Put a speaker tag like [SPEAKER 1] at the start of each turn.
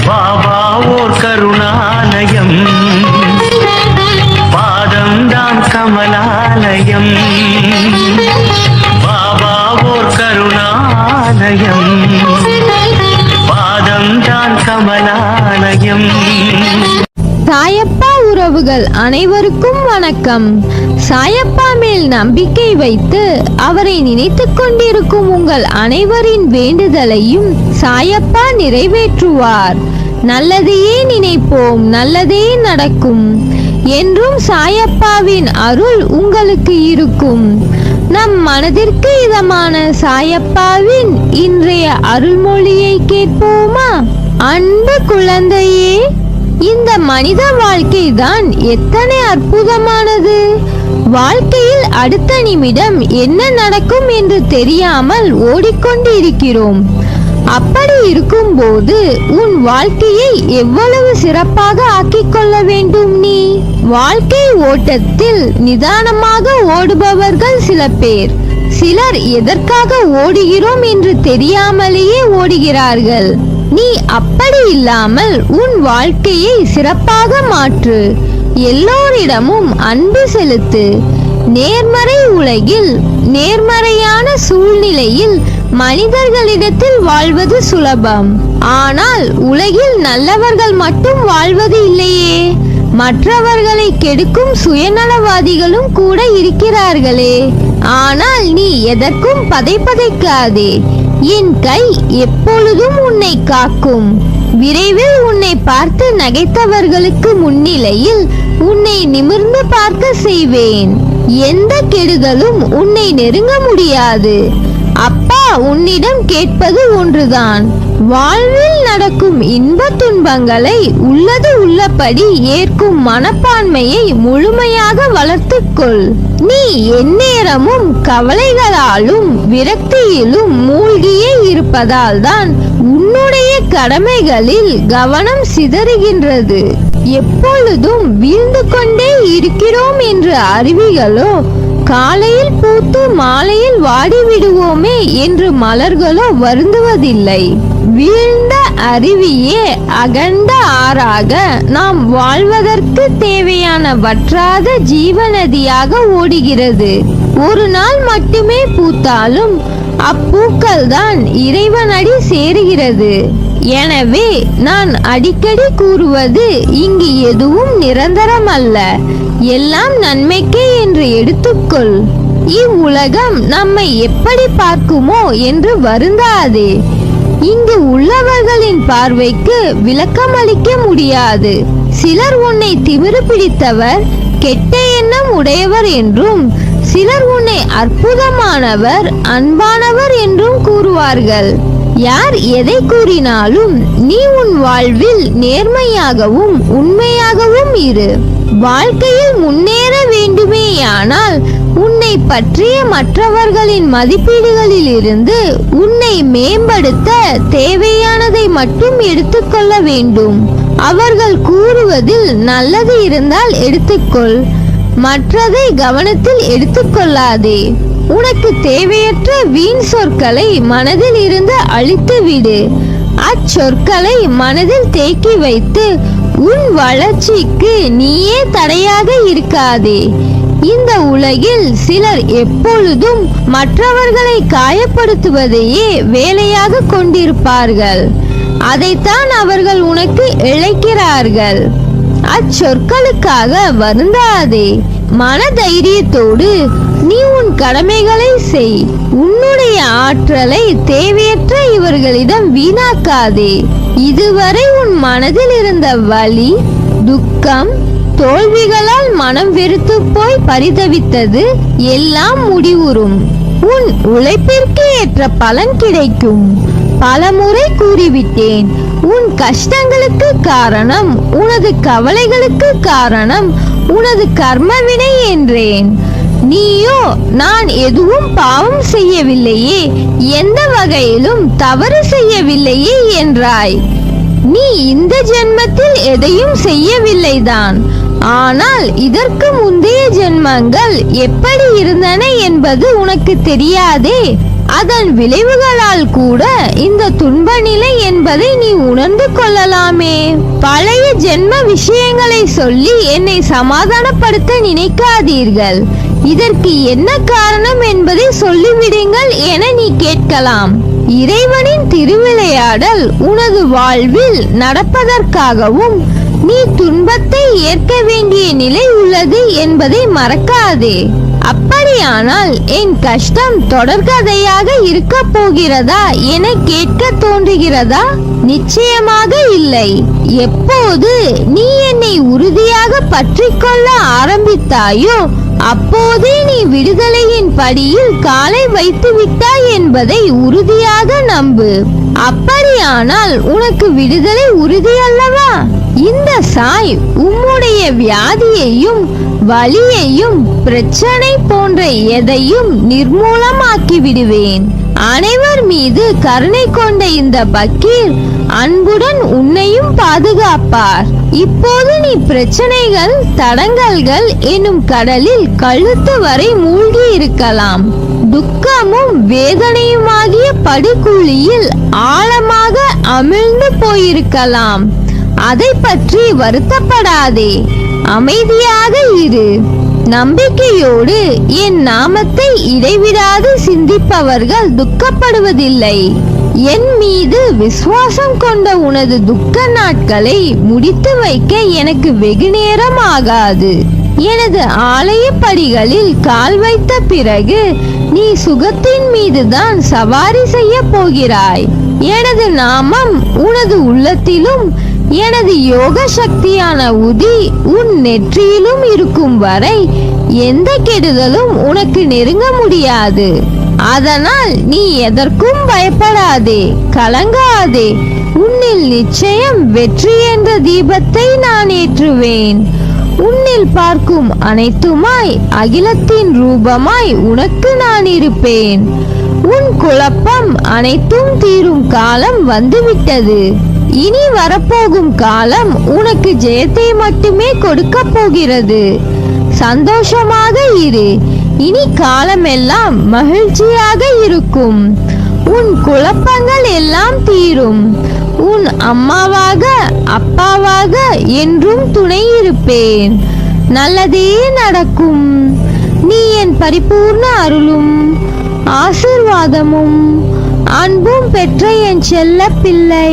[SPEAKER 1] பாபா ஓர் கருணாலயம், பாதம்தான் கமலாலயம். பாபா ஓர் கருணாலயம், பாதம்தான் கமலாலயம்.
[SPEAKER 2] சாயப்பா உறவுகள் அனைவருக்கும் வணக்கம். சாயப்பா மேல் நம்பிக்கை வைத்து அவரை நினைத்துக் கொண்டிருக்கும் உங்கள் அனைவரின் வேண்டுதலையும் சாயப்பா நிறைவேற்றுவார். நல்லதையே நினைப்போம், நல்லதே நடக்கும் என்றும் சாயப்பாவின் அருள் உங்களுக்கு இருக்கும். நம் மனதிற்கு இதமான சாயப்பாவின் இன்றைய அருள்மொழியை கேட்போமா? அன்பு குழந்தையே, இந்த மனித வாழ்க்கை தான் எத்தனை அற்புதமானது. வாழ்க்கையில் அடுத்த நிமிடம் என்ன நடக்கும் என்று தெரியாமல் ஓடிக்கொண்டு இருக்கிறோம். அப்படி இருக்கும்போது உன் வாழ்க்கையை எவ்வளவு சிறப்பாக ஆக்கிக் கொள்ள வேண்டும் நீ? வாழ்க்கை ஓட்டத்தில் நிதானமாக ஓடுபவர்கள் சில பேர். சிலர் எதற்காக ஓடுகிறோம் என்று தெரியாமலேயே ஓடுகிறார்கள். நீ அப்படி இல்லாமல் உன் வாழ்க்கையை சிறப்பாக மாற்று. எல்லோரிடமும் அன்பு செலுத்து. நேர்மறை உலகில் நேர்மறையான சூழ்நிலையில் மனிதர்களிடத்தில் வாழ்வது சுலபம். ஆனால் உலகில் நல்லவர்கள் மட்டும் வாழ்வது இல்லையே, மற்றவர்களை கெடுக்கும் சுயநலவாதிகளும் கூட இருக்கிறார்களே. ஆனால் நீ எதற்கும் பதைக்காதே. என் கை எப்பொழுதும் உன்னை காக்கும். விரைவில் உன்னை பார்த்து நகைத்தவர்களுக்கு முன்னிலையில் உன்னை நிமிர்ந்து பார்க்க செய்வேன். எந்த கெடுதலும் உன்னை நெருங்க முடியாது. அப்பா உன்னிடம் கேட்பது ஒன்றுதான். வாழ்வில் நடக்கும் இன்ப துன்பங்களை உள்ளது உள்ளபடி ஏற்கும் மனப்பான்மையை முழுமையாக வளர்த்துக்கொள். நீ எந்நேரமும் கவலைகளாலும் விரக்தியிலும் மூழ்கியே இருப்பதால் தான் உன்னுடைய கடமைகளில் கவனம் சிதறுகின்றது. எப்பொழுதும் வீழ்ந்து கொண்டே இருக்கிறோம் என்று அறிவிகளோ, காலையில் பூத்து மாலையில் வாடிவிடுவோமே என்று மலர்களோ வருந்துவதில்லை. வீழ்ந்த அருவியே அகண்ட ஆறாக நாம் வாழ்வதற்கு தேவையான வற்றாத ஜீவநதியாக ஓடுகிறது. ஒரு நாள் மட்டுமே பூத்தாலும் அப்பூக்கள் தான் இறைவனடி சேருகிறது. எனவே நான் அடிக்கடி கூறுவது, இங்கு எதுவும் நிரந்தரம் அல்ல, எல்லாம் நன்மைக்கே என்று எடுத்துக்கொள். இவ்வுலகம் நம்மை எப்படி பார்க்குமோ என்று வருந்தாதே. இங்கு உள்ளவர்களின் பார்வைக்கு விளக்கம் அளிக்க முடியாது. சிலர் உன்னை திமிரு பிடித்தவர், கெட்ட எண்ணம் உடையவர் என்றும், சிலர் உன்னை அற்புதமானவர், அன்பானவர் என்றும் கூறுவார்கள். யார் எதை கூறினாலும் நீ உன் வாழ்வில் நேர்மையாகவும் உண்மையாகவும் இரு. வாழ்க்கையில் முன்னேற வேண்டுமேயானால் உன்னை பற்றிய மற்றவர்களின் மதிப்பீடுகளில் இருந்து உன்னை மேம்படுத்த தேவையானதை மட்டும் எடுத்துக்கொள்ள வேண்டும். அவர்கள் கூறுவதில் நல்லது இருந்தால் எடுத்துக்கொள், மற்றதை கவனத்தில் எடுத்துக்கொள்ளாதே. உனக்கு தேவையற்ற வீண் சொற்களை மனதில் இருந்து அழித்து விடு. அச்சொற்களை மனதில் தேக்கி வைத்து உன் வளர்ச்சிக்கு நீயே தடையாக இருக்காதே. இந்த உலகில் சிலர் எப்பொழுதும் மற்றவர்களை காயப்படுத்துவதையே வேலையாக கொண்டிருப்பார்கள். அதைத்தான் அவர்கள் உனக்கு இழைக்கிறார்கள். அச்சொற்களுக்காக வருந்தாதே. மன தைரியத்தோடு நீ உன் கடமைகளை செய். உன்னுடைய ஆற்றலை தேவையற்ற இவர்களிடம் வீணாக்காதே. இதுவரை உன் மனதில் இருந்த வலி, துக்கம், தோல்விகளால் மனம் வெறுத்து போய் பரிதவித்தது எல்லாம் முடிவுறும். உன் உழைப்பிற்கு ஏற்ற பலன் கிடைக்கும். பலமுறை கூறிவிட்டேன், உன் கஷ்டங்களுக்கு காரணம், உனது கவலைகளுக்கு காரணம் உனது கர்மவினை என்றேன். நீயோ நான் எதுவும் பாவம் செய்யவில்லையே, எந்த வகையிலும் தவறு செய்யவில்லையே என்றாய். நீ இந்த ஜென்மத்தில் எதையும் செய்யவில்லைதான். ஆனால் இதற்கு முந்தைய ஜென்மங்கள் எப்படி இருந்தன என்பது உனக்கு தெரியாதே. அதன் விளைவுகளால் கூட இந்த துன்ப நிலை என்பதை நீ உணர்ந்து கொள்ளலாமே. பழைய ஜென்ம விஷயங்களை சொல்லி என்னை சமாதானப்படுத்த நினைக்காதீர்கள். இதற்கு என்ன காரணம் என்பதை சொல்லிவிடுங்கள் என நீ கேட்கலாம். இறைவனின் திருவிளையாடல் உனது வாழ்வில் நடப்பதற்காகவும் நீ துன்பத்தை ஏற்க வேண்டிய நிலை உள்ளது என்பதை மறக்காதே. அப்படியானால் என் கஷ்டம் தொடர்கதையாக இருக்க போகிறதா என கேட்க தோன்றுகிறதா? நிச்சயமாக இல்லை. எப்போது நீ என்னை உறுதியாக பற்றிக்கொள்ள ஆரம்பித்தாயோ அப்போதே நீ விடுதலையின் படியில் காலை வைத்து விட்டாய் என்பதை உறுதியாக நம்பு. அப்படியானால் உனக்கு விடுதலை உறுதி அல்லவா? இந்த சாய் உம்முடைய வியாதியையும் வலியையும் பிரச்சனை போன்ற எதையும் நிர்மூலமாக்கி விடுவேன். அனைவர் மீது கருணை கொண்ட இந்த பக்கீர் அன்புடன் உன்னையும் பாதுகாப்பார். இப்போது நீ பிரச்சனைகள் தடங்கல்கள் எனும் கடலில் கழுத்து வரை மூழ்கி இருக்கலாம். துக்கமும் வேதனையுமாகிய படுகுழியில் ஆழமாக அமிழ்ந்து போயிருக்கலாம். அதை பற்றி வருத்தப்படாதே, அமைதியாக இரு. நம்பிக்கையோடு என் நாமத்தை இடைவிடாது சிந்திப்பவர்கள் துக்கப்படுவதில்லை. என் மீது விசுவாசம் கொண்ட உனது துக்க நாட்களை முடித்து வைக்க எனக்கு வெகு நேரம் ஆகாது. எனது ஆலய படிகளில் கால் வைத்த பிறகு நீ சுகத்தின் மீதுதான் சவாரி செய்ய போகிறாய். எனது நாமம் உனது உள்ளத்திலும் எனது யோக சக்தியான உதி உன் நெற்றியிலும் இருக்கும் வரை எந்த கெடுதலும் உனக்கு நெருங்க முடியாது. அதனால் நீ எதற்கும் பயப்படாதே, கலங்காதே. உன்னில் நிச்சயம் வெற்றி என்ற தீபத்தை நான் ஏற்றுவேன். உன்னில் பார்க்கும் அனைத்துமாய் அகிலத்தின் ரூபமாய் உனக்கு நான் இருப்பேன். உன் குழப்பம் அனைத்தும் தீரும் காலம் வந்துவிட்டது. இனி வரப்போகும் காலம் உனக்கு ஜெயத்தை மட்டுமே கொடுக்க போகிறது. சந்தோஷமாக இரு. இனி காலமெல்லாம் மகிழ்ச்சியாக இருக்கும். உன் குழப்பங்கள் எல்லாம் தீரும். உன் அம்மாவாக அப்பாவாக என்றும் துணை இருப்பேன். நல்லதே நடக்கும். நீ என் பரிபூர்ண அருளும் ஆசீர்வாதமும் அன்பும் பெற்ற என் செல்ல பிள்ளை.